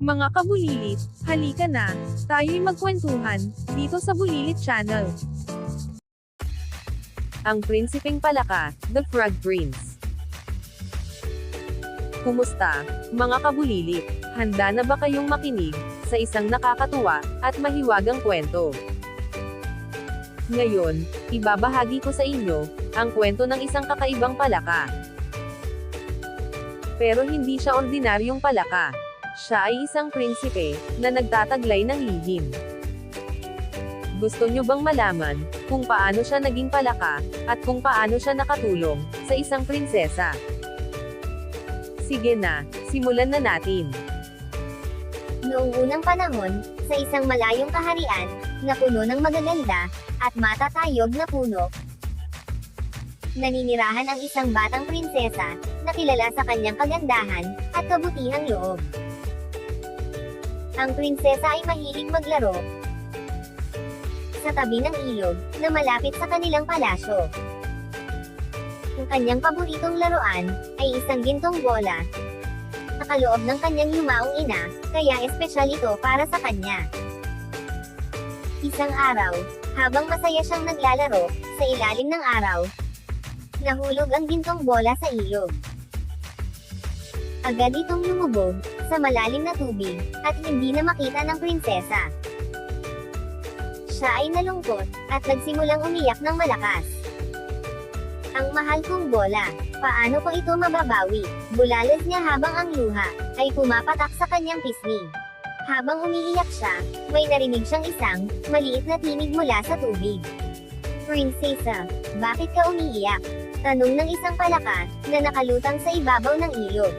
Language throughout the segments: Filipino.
Mga kabulilit, halika na, tayo'y magkwentuhan, dito sa Bulilit Channel. Ang Prinsipeng Palaka, The Frog Prince. Kumusta, mga kabulilit? Handa na ba kayong makinig sa isang nakakatuwa at mahiwagang kwento? Ngayon, ibabahagi ko sa inyo ang kwento ng isang kakaibang palaka. Pero hindi siya ordinaryong palaka. Siya ay isang prinsipe na nagtataglay ng lihim. Gusto nyo bang malaman kung paano siya naging palaka at kung paano siya nakatulong sa isang prinsesa? Sige na, simulan na natin. Noong unang panahon, sa isang malayong kaharian, na puno ng magaganda, at matatayog na puno, naninirahan ang isang batang prinsesa, na kilala sa kanyang kagandahan, at kabutihang loob. Ang prinsesa ay mahilig maglaro sa tabi ng ilog, na malapit sa kanilang palasyo. Ang kanyang paboritong laruan, ay isang gintong bola, na kaloob ng kanyang yumaong ina, kaya espesyal ito para sa kanya. Isang araw, habang masaya siyang naglalaro, sa ilalim ng araw, nahulog ang gintong bola sa ilog. Agad itong lumubog sa malalim na tubig, at hindi na makita ng prinsesa. Siya ay nalungkot, at nagsimulang umiyak ng malakas. Ang mahal kong bola, paano ko ito mababawi? Bulalas niya habang ang luha ay pumapatak sa kanyang pisngi. Habang umiiyak siya, may narinig siyang isang maliit na tinig mula sa tubig. "Prinsesa, bakit ka umiiyak?" tanong ng isang palaka na nakalutang sa ibabaw ng ilog.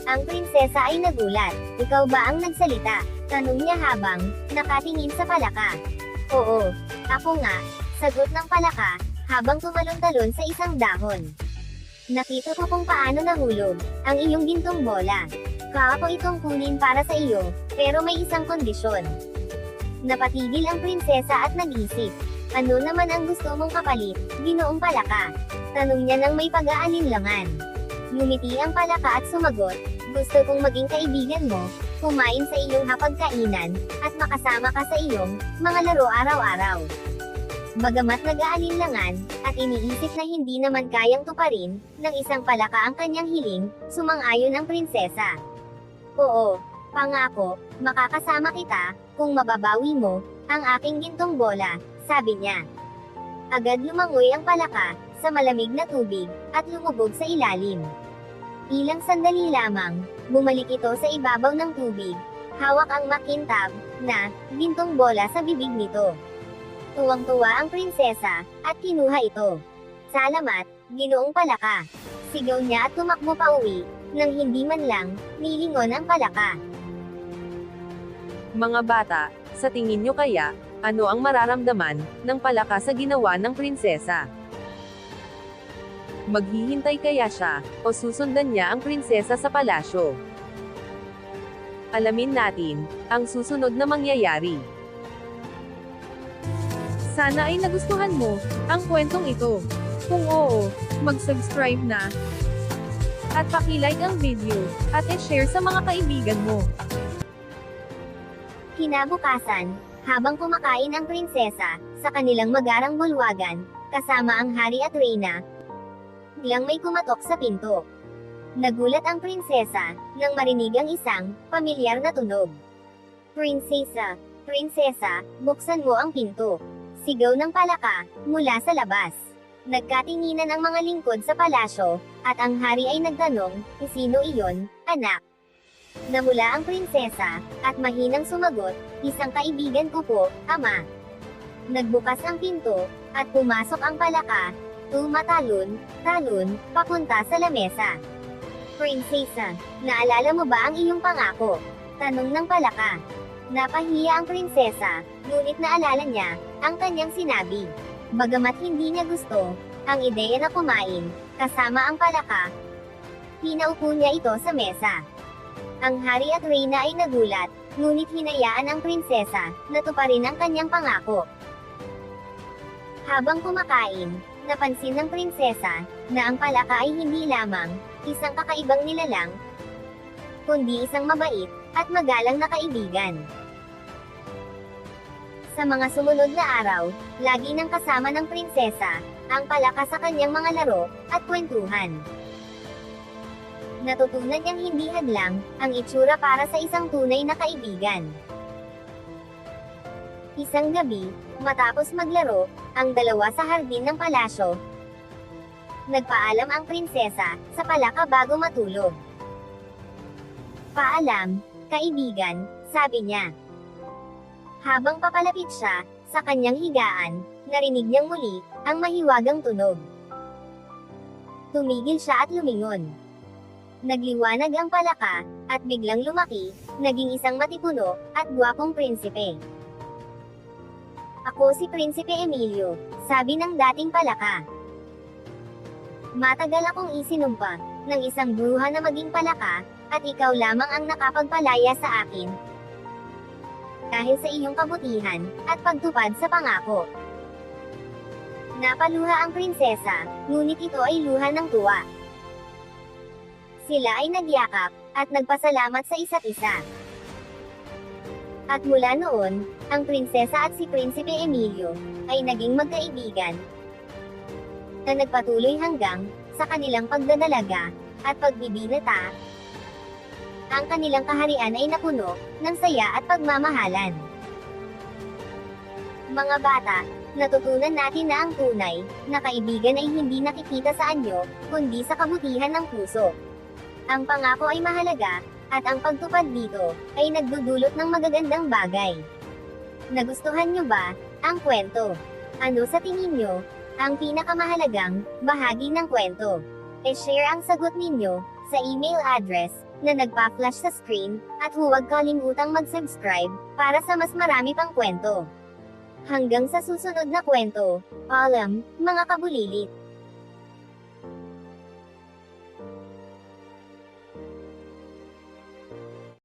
Ang prinsesa ay nagulat. "Ikaw ba ang nagsalita?" tanong niya habang nakatingin sa palaka. "Oo, ako nga," sagot ng palaka, habang tumalon-talon sa isang dahon. "Nakita ko kung paano nahulog ang iyong gintong bola. Kaako itong kunin para sa iyo, pero may isang kondisyon." Napatigil ang prinsesa at nag-isip. "Ano naman ang gusto mong kapalit, ginoong palaka?" tanong niya nang may pag-aalinlangan. Ngumiti ang palaka at sumagot, "Gusto kong maging kaibigan mo, kumain sa iyong hapagkainan, at makasama ka sa iyong mga laro araw-araw." Bagamat nag-aalinlangan, at iniisip na hindi naman kayang tuparin ng isang palaka ang kanyang hiling, sumang-ayon ang prinsesa. "Oo, pangako, makakasama kita, kung mababawi mo ang aking gintong bola," sabi niya. Agad lumangoy ang palaka sa malamig na tubig, at lumubog sa ilalim. Ilang sandali lamang, bumalik ito sa ibabaw ng tubig. Hawak ang makintab na gintong bola sa bibig nito. Tuwang-tuwa ang prinsesa, at kinuha ito. "Salamat, ginoong palaka," sigaw niya at tumakbo pauwi, nang hindi man lang nilingon ang palaka. Mga bata, sa tingin nyo kaya, ano ang mararamdaman ng palaka sa ginawa ng prinsesa? Maghihintay kaya siya, o susundan niya ang prinsesa sa palasyo? Alamin natin ang susunod na mangyayari. Sana ay nagustuhan mo ang kwentong ito. Kung oo, mag-subscribe na. At paki-like ang video, at i-share sa mga kaibigan mo. Kinabukasan, habang kumakain ang prinsesa sa kanilang magarang bulwagan, kasama ang hari at reyna, biglang may kumatok sa pinto. Nagulat ang prinsesa nang marinig ang isang pamilyar na tunog. "Prinsesa, prinsesa, buksan mo ang pinto," sigaw ng palaka mula sa labas. Nagkatinginan ang mga lingkod sa palasyo, at ang hari ay nagtanong, "Sino iyon, anak?" Namula ang prinsesa, at mahinang sumagot, "Isang kaibigan ko po, ama." Nagbukas ang pinto, at pumasok ang palaka, tumatalon-talon, papunta sa lamesa. "Prinsesa, naalala mo ba ang iyong pangako?" tanong ng palaka. Napahiya ang prinsesa, ngunit naalala niya ang kanyang sinabi. Bagamat hindi niya gusto ang ideya na kumain kasama ang palaka, pinaupo niya ito sa mesa. Ang hari at reyna ay nagulat, ngunit hinayaan ang prinsesa na tuparin ang kanyang pangako. Habang kumakain, napansin ng prinsesa na ang palaka ay hindi lamang isang kakaibang nilalang, kundi isang mabait at magalang na kaibigan. Sa mga sumunod na araw, lagi nang kasama ng prinsesa, ang palaka sa kanyang mga laro, at kwentuhan. Natutunan niyang hindi hadlang, ang itsura para sa isang tunay na kaibigan. Isang gabi, matapos maglaro, ang dalawa sa hardin ng palasyo, nagpaalam ang prinsesa, sa palaka bago matulog. "Paalam, kaibigan," sabi niya. Habang papalapit siya, sa kanyang higaan, narinig niyang muli, ang mahiwagang tunog. Tumigil siya at lumingon. Nagliwanag ang palaka, at biglang lumaki, naging isang matipuno, at gwapong prinsipe. "Ako si Prinsipe Emilio," sabi ng dating palaka. "Matagal akong isinumpa, ng isang bruha na maging palaka, at ikaw lamang ang nakapagpalaya sa akin. Dahil sa iyong kabutihan, at pagtupad sa pangako." Napaluha ang prinsesa, ngunit ito ay luha ng tuwa. Sila ay nagyakap, at nagpasalamat sa isa't isa. At mula noon, ang prinsesa at si Prinsipe Emilio, ay naging magkaibigan, na nagpatuloy hanggang, sa kanilang pagdadalaga, at pagbibinata. Ang kanilang kaharian ay napuno, ng saya at pagmamahalan. Mga bata, natutunan natin na ang tunay, na kaibigan ay hindi nakikita sa anyo, kundi sa kabutihan ng puso. Ang pangako ay mahalaga, at ang pagtupad dito, ay nagdudulot ng magagandang bagay. Nagustuhan nyo ba, ang kwento? Ano sa tingin nyo, ang pinakamahalagang, bahagi ng kwento? E-share ang sagot ninyo, sa email address, na nagpa-flash sa screen, at huwag kalimutang mag-subscribe, para sa mas marami pang kwento. Hanggang sa susunod na kwento, paalam, mga kabulilit.